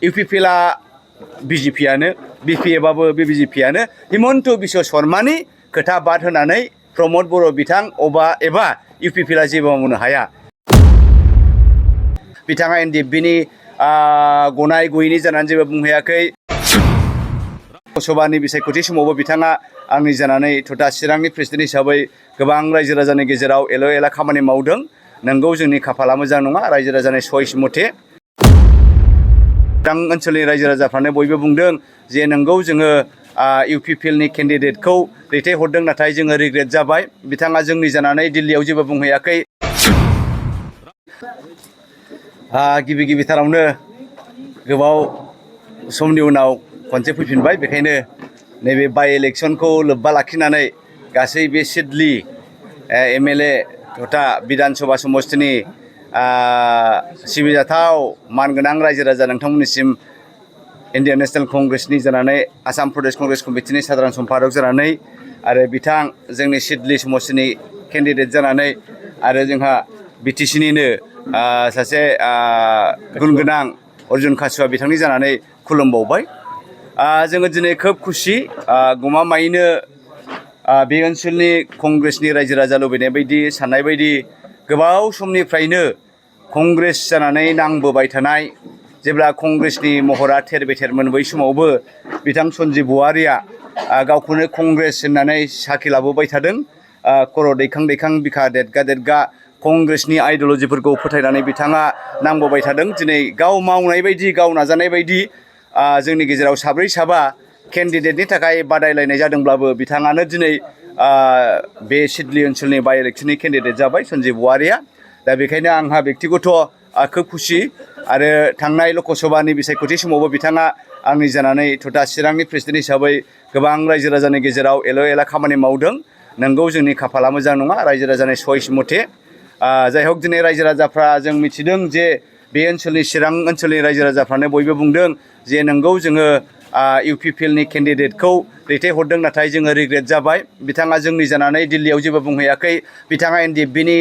UPPLआ BJPआनो BPFआबो BJPआनो हिमन्त बिश्व शर्मानि खोथा बाद होनानै प्रमद बर' बिथां एबा UPPLआ जेबो मावनो हाया। बिथाङा NDFBनि गनाय गैयैनि जानानै जेबो बुंहैयाखै। सभानि बिसायख'थि समावबो बिथाङा आंनि जानानै थथा चिरांनि प्रेसिडेन्ट हिसाबै गोबां रायजो राजानि गेजेराव एल' एला खामानि मावदों। नोंगौ जोंनि खाफाला मोजां नङा, रायजो राजानि चइस मथे चिरां ओनसोलनि रायजो राजाफ्रानो बयबो बुंदों जे नोंगौ जोङो UPPLनि केन्डिडेटखौ दैथायहरदों, नाथाय जोङो रिग्रेट जाबाय। बिथाङा जोंनि जानानै दिल्लीयाव जेबो बुंहैयाखै। गिबि गिबिथारावनो गोबाव समनि उनाव खनसे फैफिनबाय, बेखायनो नैबे बाइ इलेक्सनखौ लोब्बा लाखिनानै गासै बे सिडली MLA तथा बिधान सभा समस्तिनि सिबिजाथाव मानगोनां रायजो राजा नोंथांमोननिसिम इन्डियान नेशनेल कंग्रेसनि जानानै आसाम प्रदेश कंग्रेस कमिटिनि साधारन सम्पादक जानानै आरो बिथां जोंनि सिडली समस्तिनि केन्डिडेट जानानै आरो जोंहा BTCनिनो सासे गुन गोनां अर्जुन कासुवा बिथांनि जानानै खुलुमबावबाय। जोङो दिनै खोब खुसि, गमामायैनो बे ओनसोलनि कंग्रेसनि रायजो राजा लुबैनाय बायदि साननाय बायदि गोबाव समनिफ्रायनो कंग्रेस जानानै नांबोबाय थानाय, जेब्ला कंग्रेसनि महरा थेर बेथेरमोन बै समावबो बिथां सन्जीब औवारिया गावखौनो कंग्रेस होननानै साखि लाबोबाय थादों। खर' दैखां दैखां बिखा देदगा देदगा कंग्रेसनि आइडिय'लजिफोरखौ फोथायनानै बिथाङा नांबोबाय थादों। दिनै गाव मावनाय बायदि गाव नाजानाय बायदि जोंनि गेजेराव साब्रै साबा केन्डिडेटनि थाखाय बादायलायनाय जादोंब्लाबो बिथाङानो दिनै बे सिडली ओनसोलनि बाइ इलेक्सननि केन्डिडेट जाबाय, सन्जीब औवारिया। दा बेखायनो आंहा बेक्तिगत खोब खुसि। आरो थांनाय लकसभानि बिसायख'थि समावबो बिथाङा आंनि जानानै थथा चिरांनि प्रेसिडेन्ट हिसाबै गोबां रायजो राजानि गेजेराव एल' एला खामानि मावदों। नोंगौ जोंनि खाफाला मोजां नङा, रायजो राजानि चइस मथे जाय हक दिनै रायजो राजाफ्रा जों मिथिदों जे बे ओनसोलनि चिरां ओनसोलनि रायजो राजाफ्रानो बयबो बुंदों जे नोंगौ जोङो UPPLनि केन्डिडेटखौ दैथायहरदों, नाथाय जोङो रिग्रेट जाबाय। बिथाङा जोंनि जानानै दिल्लीयाव जेबो बुंहैयाखै। बिथाङा NDFBनि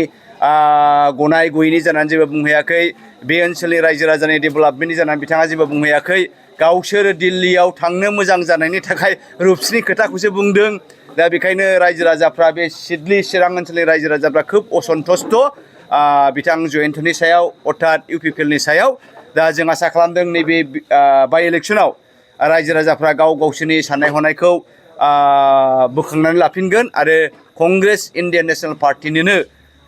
गनाय गैयैनि जानानै जेबो बुंहैयाखै। बे ओनसोलनि रायजो राजानि डेभेलपमेन्टनि जानानै बिथाङा जेबो बुंहैयाखै। गावसोर दिल्लीयाव थांनो मोजां जानायनि थाखाय रुपसिनि खोथाखौसो बुंदों। दा बेखायनो रायजो राजाफ्रा बे सिडली चिरां ओनसोलनि रायजो राजाफ्रा खोब असन्तुष्ट बिथां जयन्तनि सायाव अर्थात UPPLनि सायाव। दा जों आसा खालामदों नैबे बाइ इलेक्सनाव रायजो राजाफ्रा गाव गावसोरनि साननाय हनायखौ बोखांनानै लाफिनगोन आरो कंग्रेस इन्डियान नेशनेल पार्टिनिनो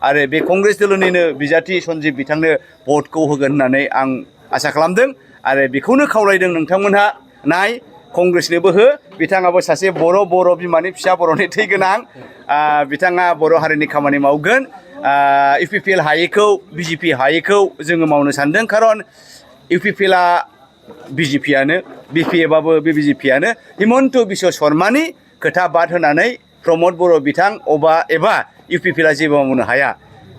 आरो बे कंग्रेस दोलोनिनो बिजाथि सन्जीब बिथांनो भटखौ होगोन होननानै आं आसा खालामदों। आरो बेखौनो खावलायदों नोंथांमोनहा, नाय कंग्रेसनोबो हो, बिथाङाबो सासे बर' बिमानि फिसा, बर'नि थै गोनां। बिथाङा बर' हारिनि खामानि मावगोन। UPPL हायैखौ BJP हायैखौ जोङो मावनो सानदों, खारन UPPLआ BJPआनो BPFआबो BJPआनो हिमन्त बिश्व शर्मानि खोथा बाद होनानै प्रमद बर' बिथां एबा UPPLआ जेबो मावनो हाया।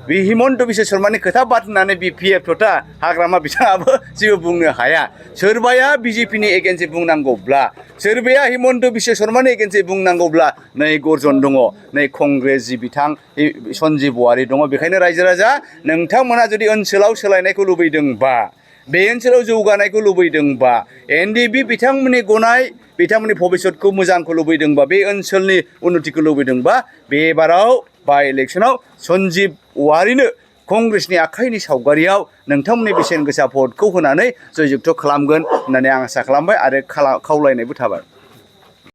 बे हिमन्त बिश्व शर्मानि खोथा बाद होननानै BPF तथा हाग्रामा बिथाङाबो जेबो बुंनो हाया। सोरबाया BJPनि एगेन्स्टै बुंनांगौब्ला, सोरबाया हिमन्त बिश्व शर्मानि एगेन्स्टै बुंनांगौब्ला नै गर्जन दङ, नै कंग्रेस जि बिथां सन्जीब औवारि दङ। बेखायनो रायजो राजा नोंथांमोना जुदि ओनसोलाव सोलायनायखौ लुबैदोंबा, बे ओनसोलाव जौगानायखौ लुबैदोंबा, NDFB बिथांमोननि गनाय, बिथांमोननि भबिसतखौ मोजांखौ लुबैदोंबा, बे ओनसोलनि उन्नतिखौ लुबैदोंबा, बे बाराव बाइ इलेक्सनाव सन्जीब औवारिनो कंग्रेसनि आखाइनि सावगारियाव नोंथांमोननि बेसेन गोसा भटखौ होनानै जयजुक्त खालामगोन होननानै आं आसा खालामबाय आरो खावलायनायबो थाबाय।